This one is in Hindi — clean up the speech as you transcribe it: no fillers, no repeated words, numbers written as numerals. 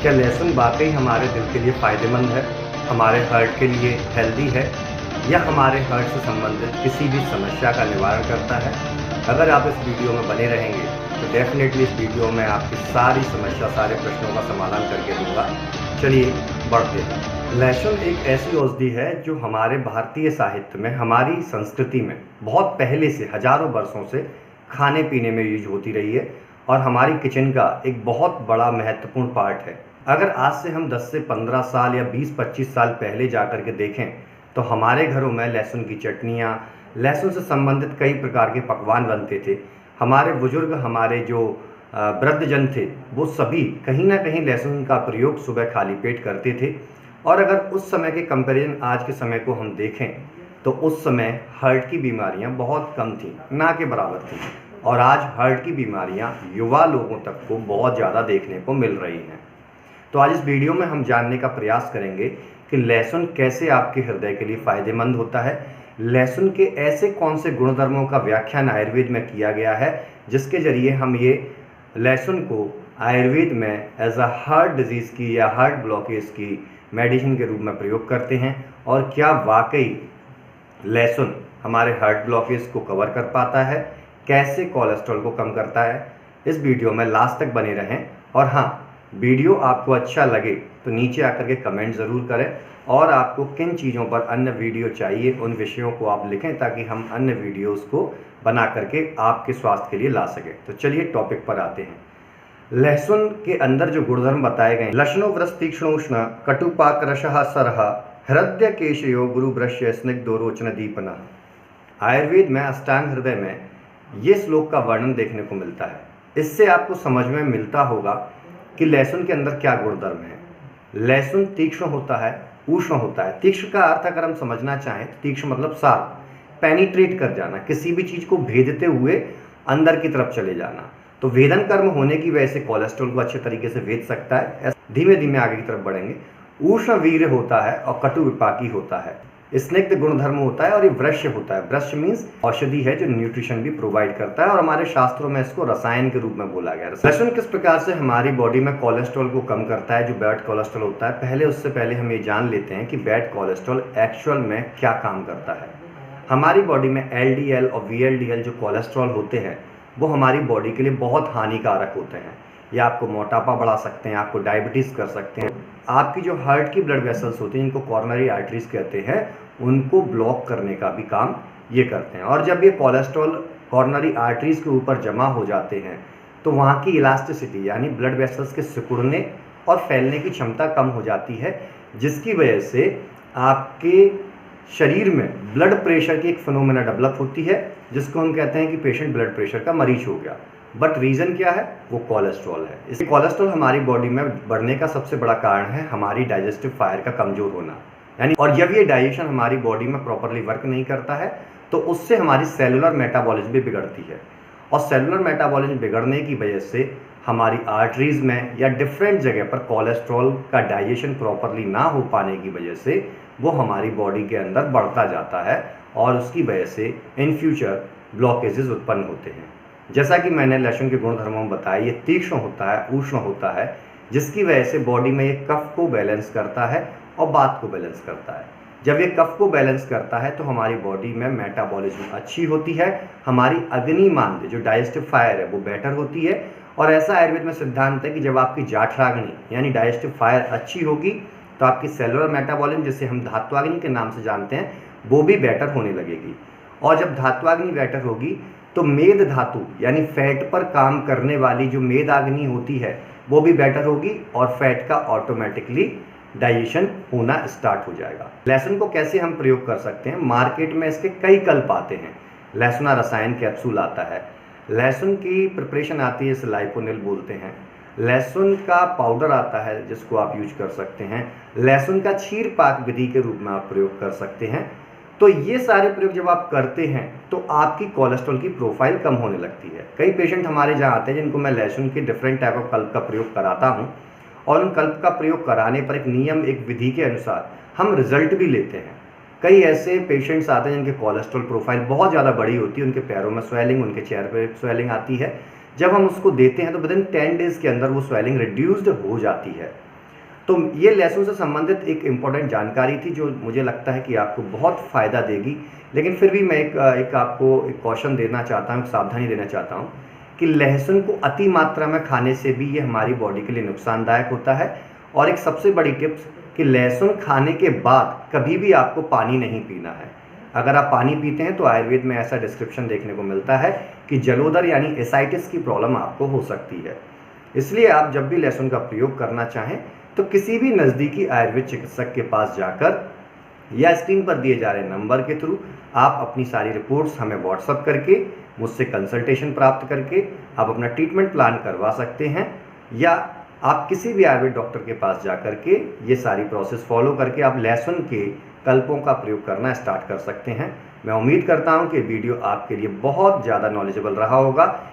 क्या लहसुन वाकई हमारे दिल के लिए फ़ायदेमंद है, हमारे हार्ट के लिए हेल्दी है या हमारे हार्ट से संबंधित किसी भी समस्या का निवारण करता है? अगर आप इस वीडियो में बने रहेंगे तो डेफिनेटली इस वीडियो में आपकी सारी समस्या, सारे प्रश्नों का समाधान करके दूंगा। चलिए बढ़ते हैं। लहसुन एक ऐसी औषधि है जो हमारे भारतीय साहित्य में, हमारी संस्कृति में बहुत पहले से, हजारों वर्षों से खाने पीने में यूज होती रही है और हमारी किचन का एक बहुत बड़ा महत्वपूर्ण पार्ट है। अगर आज से हम 10 से 15 साल या 20-25 साल पहले जाकर के देखें तो हमारे घरों में लहसुन की चटनियाँ, लहसुन से संबंधित कई प्रकार के पकवान बनते थे। हमारे बुजुर्ग, हमारे जो वृद्धजन थे, वो सभी कहीं ना कहीं लहसुन का प्रयोग सुबह खाली पेट करते थे। और अगर उस समय के कंपैरिजन आज के समय को हम देखें तो उस समय हार्ट की बीमारियां बहुत कम थीं, ना के बराबर थीं। और आज हार्ट की बीमारियां युवा लोगों तक को बहुत ज़्यादा देखने को मिल रही हैं। तो आज इस वीडियो में हम जानने का प्रयास करेंगे कि लहसुन कैसे आपके हृदय के लिए फ़ायदेमंद होता है, लहसुन के ऐसे कौन से गुणधर्मों का व्याख्यान आयुर्वेद में किया गया है जिसके ज़रिए हम ये लहसुन को आयुर्वेद में एज अ हार्ट डिजीज़ की या हार्ट ब्लॉकेज की मेडिसिन के रूप में प्रयोग करते हैं, और क्या वाकई लहसुन हमारे हार्ट ब्लॉकेज को कवर कर पाता है, कैसे कोलेस्ट्रॉल को कम करता है। इस वीडियो में लास्ट तक बने रहें। और हाँ, वीडियो आपको अच्छा लगे तो नीचे आकर के कमेंट ज़रूर करें, और आपको किन चीज़ों पर अन्य वीडियो चाहिए उन विषयों को आप लिखें ताकि हम अन्य वीडियोस को बना करके आपके स्वास्थ्य के लिए ला सकें। तो चलिए टॉपिक पर आते हैं। लहसुन के अंदर जो गुणधर्म बताए गए, लक्षणो व्रस तीक्ष्णोष्ण कटुपाक रसः सरह हृदय केशयो गुरु भ्रश्य स्निग्धो रोचन दीपना। आयुर्वेद में अष्टांग हृदय में ये श्लोक का वर्णन देखने को मिलता है। इससे आपको समझ में मिलता होगा कि लहसुन के अंदर क्या गुणधर्म है। लहसुन तीक्ष्ण होता है, उष्ण होता है। तीक्ष्ण का अर्थ अगर हम समझना चाहें तो तीक्ष्ण मतलब शार्प, पेनिट्रेट कर जाना, किसी भी चीज़ को भेदते हुए अंदर की तरफ चले जाना। तो वेदन कर्म होने की वजह से कोलेस्ट्रॉल को अच्छे तरीके से भेद सकता है। धीमे धीमे आगे की तरफ बढ़ेंगे। उष्ण वीर्य होता है और कटु विपाकी होता है। स्निग्ध गुणधर्म होता है और ये वृक्ष होता है। वृक्ष मीन्स औषधि है जो न्यूट्रिशन भी प्रोवाइड करता है, और हमारे शास्त्रों में इसको रसायन के रूप में बोला गया है। लहसुन किस प्रकार से हमारी बॉडी में कोलेस्ट्रॉल को कम करता है, जो बैड कोलेस्ट्रॉल होता है। उससे पहले हम ये जान लेते हैं कि बैड कोलेस्ट्रॉल एक्चुअल में क्या काम करता है। हमारी बॉडी में LDL और VLDL जो कोलेस्ट्रॉल होते हैं वो हमारी बॉडी के लिए बहुत हानिकारक होते हैं। ये आपको मोटापा बढ़ा सकते हैं, आपको डायबिटीज़ कर सकते हैं। आपकी जो हार्ट की ब्लड वेसल्स होती हैं, इनको कॉर्नरी आर्टरीज कहते हैं, उनको ब्लॉक करने का भी काम ये करते हैं। और जब ये कोलेस्ट्रॉल कॉर्नरी आर्टरीज के ऊपर जमा हो जाते हैं तो वहाँ की इलास्टिसिटी यानी ब्लड वेसल्स के सिकुड़ने और फैलने की क्षमता कम हो जाती है, जिसकी वजह से आपके शरीर में ब्लड प्रेशर की एक फिनोमेना डेवलप होती है, जिसको हम कहते हैं कि पेशेंट ब्लड प्रेशर का मरीज हो गया। बट रीज़न क्या है? वो कोलेस्ट्रॉल है। इस कोलेस्ट्रॉल हमारी बॉडी में बढ़ने का सबसे बड़ा कारण है हमारी डाइजेस्टिव फायर का कमज़ोर होना। यानी और जब ये डाइजेशन हमारी बॉडी में प्रॉपरली वर्क नहीं करता है तो उससे हमारी सेलुलर मेटाबॉलिज्म भी बिगड़ती है, और सेलुलर मेटाबॉलिज्म बिगड़ने की वजह से हमारी आर्टरीज में या डिफरेंट जगह पर कोलेस्ट्रॉल का डाइजेशन प्रॉपरली ना हो पाने की वजह से वो हमारी बॉडी के अंदर बढ़ता जाता है, और उसकी वजह से इन फ्यूचर ब्लॉकेजेस उत्पन्न होते हैं। जैसा कि मैंने लहसुन के गुणधर्मों में बताया, ये तीक्ष्ण होता है, उष्ण होता है, जिसकी वजह से बॉडी में ये कफ को बैलेंस करता है और वात को बैलेंस करता है। जब ये कफ को बैलेंस करता है तो हमारी बॉडी में मेटाबॉलिज्म अच्छी होती है, हमारी अग्नि मांद्य जो डाइजेस्टिव फायर है वो बेटर होती है। और ऐसा आयुर्वेद में सिद्धांत है कि जब आपकी जाठराग्नि यानी डाइजेस्टिव फायर अच्छी होगी तो आपकी सेलुलर मेटाबॉलिज्म, जिसे हम धात्वाग्नि के नाम से जानते हैं, वो भी बेटर होने लगेगी। और जब धात्वाग्नि बेटर होगी तो मेद धातु यानी फैट पर काम करने वाली जो मेदाग्नि होती है वो भी बेटर होगी, और फैट का ऑटोमेटिकली डाइजेशन होना स्टार्ट हो जाएगा। लहसुन को कैसे हम प्रयोग कर सकते हैं? मार्केट में इसके कई कल्प आते हैं। लहसुना रसायन कैप्सूल आता है, लहसुन की प्रिपरेशन आती है, इसे लाइपोनिल बोलते हैं। लहसुन का पाउडर आता है जिसको आप यूज कर सकते हैं। लहसुन का क्षीर पाक विधि के रूप में आप प्रयोग कर सकते हैं। तो ये सारे प्रयोग जब आप करते हैं तो आपकी कोलेस्ट्रॉल की प्रोफाइल कम होने लगती है। कई पेशेंट हमारे जहाँ आते हैं जिनको मैं लहसुन के डिफरेंट टाइप ऑफ कल्प का प्रयोग कराता हूँ, और उन कल्प का प्रयोग कराने पर एक नियम, एक विधि के अनुसार हम रिजल्ट भी लेते हैं। कई ऐसे पेशेंट्स आते हैं जिनके कोलेस्ट्रॉल प्रोफाइल बहुत ज़्यादा बड़ी होती है, उनके पैरों में स्वेलिंग, उनके चेहरे पर स्वेलिंग आती है। जब हम उसको देते हैं तो विदिन 10 डेज़ के अंदर वो स्वेलिंग रिड्यूस्ड हो जाती है। तो ये लहसुन से संबंधित एक इम्पॉर्टेंट जानकारी थी जो मुझे लगता है कि आपको बहुत फ़ायदा देगी। लेकिन फिर भी मैं एक आपको एक कॉशन देना चाहता हूँ, एक सावधानी देना चाहता हूँ कि लहसुन को अति मात्रा में खाने से भी ये हमारी बॉडी के लिए नुकसानदायक होता है। और एक सबसे बड़ी टिप्स कि लहसुन खाने के बाद कभी भी आपको पानी नहीं पीना है। अगर आप पानी पीते हैं तो आयुर्वेद में ऐसा डिस्क्रिप्शन देखने को मिलता है कि जलोदर यानी एसाइटिस की प्रॉब्लम आपको हो सकती है। इसलिए आप जब भी लहसुन का प्रयोग करना चाहें तो किसी भी नज़दीकी आयुर्वेद चिकित्सक के पास जाकर या स्क्रीन पर दिए जा रहे नंबर के थ्रू आप अपनी सारी रिपोर्ट्स हमें व्हाट्सअप करके मुझसे कंसल्टेशन प्राप्त करके आप अपना ट्रीटमेंट प्लान करवा सकते हैं, या आप किसी भी आयुर्वेद डॉक्टर के पास जा कर के ये सारी प्रोसेस फॉलो करके आप लहसुन के कल्पों का प्रयोग करना स्टार्ट कर सकते हैं। मैं उम्मीद करता हूँ कि वीडियो आपके लिए बहुत ज़्यादा नॉलेजेबल रहा होगा।